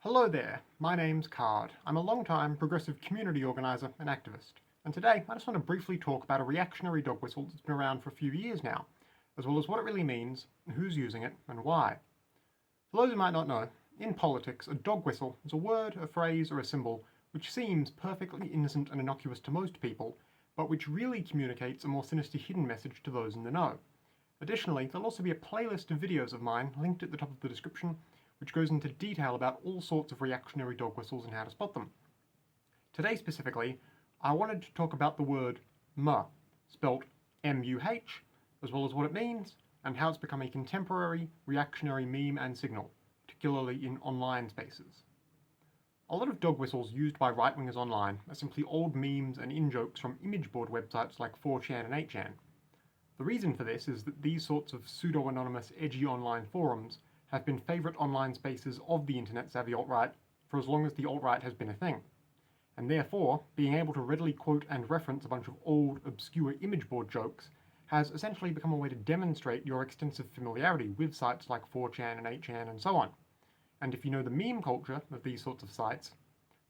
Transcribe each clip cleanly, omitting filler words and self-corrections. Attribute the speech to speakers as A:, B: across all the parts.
A: Hello there, my name's Card. I'm a long-time progressive community organiser and activist, and today I just want to briefly talk about a reactionary dog whistle that's been around for a few years now, as well as what it really means, who's using it, and why. For those who might not know, in politics, a dog whistle is a word, a phrase, or a symbol which seems perfectly innocent and innocuous to most people, but which really communicates a more sinister hidden message to those in the know. Additionally, there'll also be a playlist of videos of mine linked at the top of the description which goes into detail about all sorts of reactionary dog whistles and how to spot them. Today specifically, I wanted to talk about the word muh, spelt M-U-H, as well as what it means, and how it's become a contemporary reactionary meme and signal, particularly in online spaces. A lot of dog whistles used by right-wingers online are simply old memes and in-jokes from image board websites like 4chan and 8chan. The reason for this is that these sorts of pseudo-anonymous, edgy online forums have been favourite online spaces of the internet-savvy alt-right for as long as the alt-right has been a thing. And therefore, being able to readily quote and reference a bunch of old, obscure image board jokes has essentially become a way to demonstrate your extensive familiarity with sites like 4chan and 8chan and so on. And if you know the meme culture of these sorts of sites,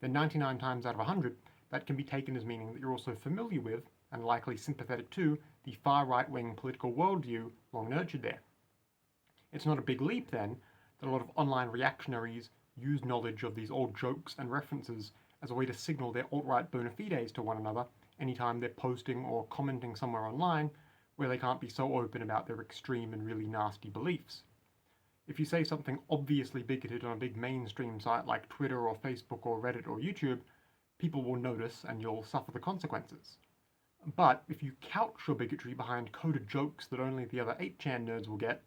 A: then 99 times out of 100, that can be taken as meaning that you're also familiar with, and likely sympathetic to, the far right-wing political worldview long nurtured there. It's not a big leap, then, that a lot of online reactionaries use knowledge of these old jokes and references as a way to signal their alt-right bona fides to one another anytime they're posting or commenting somewhere online where they can't be so open about their extreme and really nasty beliefs. If you say something obviously bigoted on a big mainstream site like Twitter or Facebook or Reddit or YouTube, people will notice and you'll suffer the consequences. But if you couch your bigotry behind coded jokes that only the other 8chan nerds will get,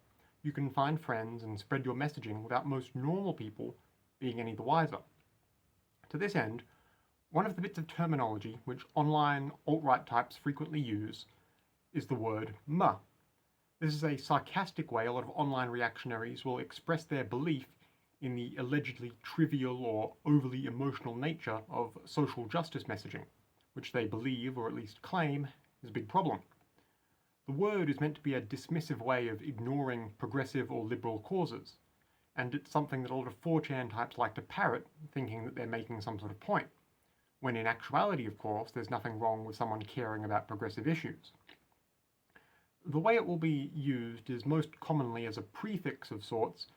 A: you can find friends and spread your messaging without most normal people being any the wiser. To this end, one of the bits of terminology which online alt-right types frequently use is the word muh. This is a sarcastic way a lot of online reactionaries will express their belief in the allegedly trivial or overly emotional nature of social justice messaging, which they believe, or at least claim, is a big problem. The word is meant to be a dismissive way of ignoring progressive or liberal causes, and it's something that a lot of 4chan types like to parrot, thinking that they're making some sort of point, when in actuality, of course, there's nothing wrong with someone caring about progressive issues. The way it will be used is most commonly as a prefix of sorts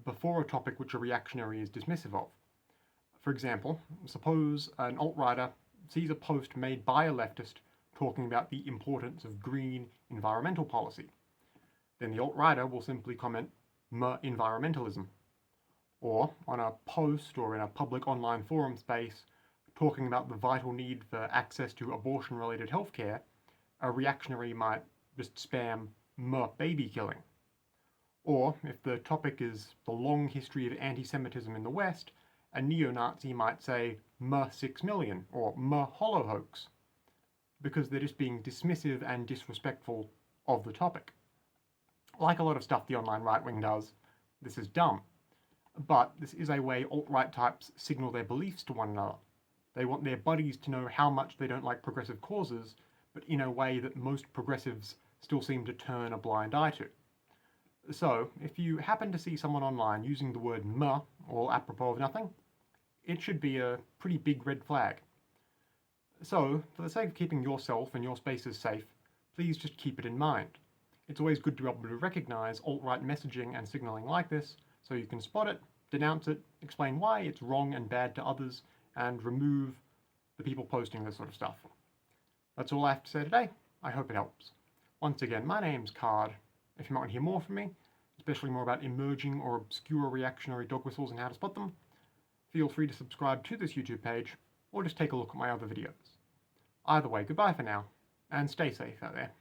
A: before a topic which a reactionary is dismissive of. For example, suppose an alt-righter sees a post made by a leftist talking about the importance of green environmental policy. Then the alt-righter will simply comment, "muh environmentalism." Or on a post or in a public online forum space talking about the vital need for access to abortion-related healthcare, a reactionary might just spam, "muh baby killing." Or if the topic is the long history of anti-Semitism in the West, a neo-Nazi might say, "muh 6 million," or "muh hollow hoax," because they're just being dismissive and disrespectful of the topic. Like a lot of stuff the online right-wing does, this is dumb. But this is a way alt-right types signal their beliefs to one another. They want their buddies to know how much they don't like progressive causes, but in a way that most progressives still seem to turn a blind eye to. So, if you happen to see someone online using the word muh, all apropos of nothing, it should be a pretty big red flag. So, for the sake of keeping yourself and your spaces safe, please just keep it in mind. It's always good to be able to recognise alt-right messaging and signalling like this, so you can spot it, denounce it, explain why it's wrong and bad to others, and remove the people posting this sort of stuff. That's all I have to say today. I hope it helps. Once again, my name's Card. If you might want to hear more from me, especially more about emerging or obscure reactionary dog whistles and how to spot them, feel free to subscribe to this YouTube page, or just take a look at my other videos. Either way, goodbye for now, and stay safe out there.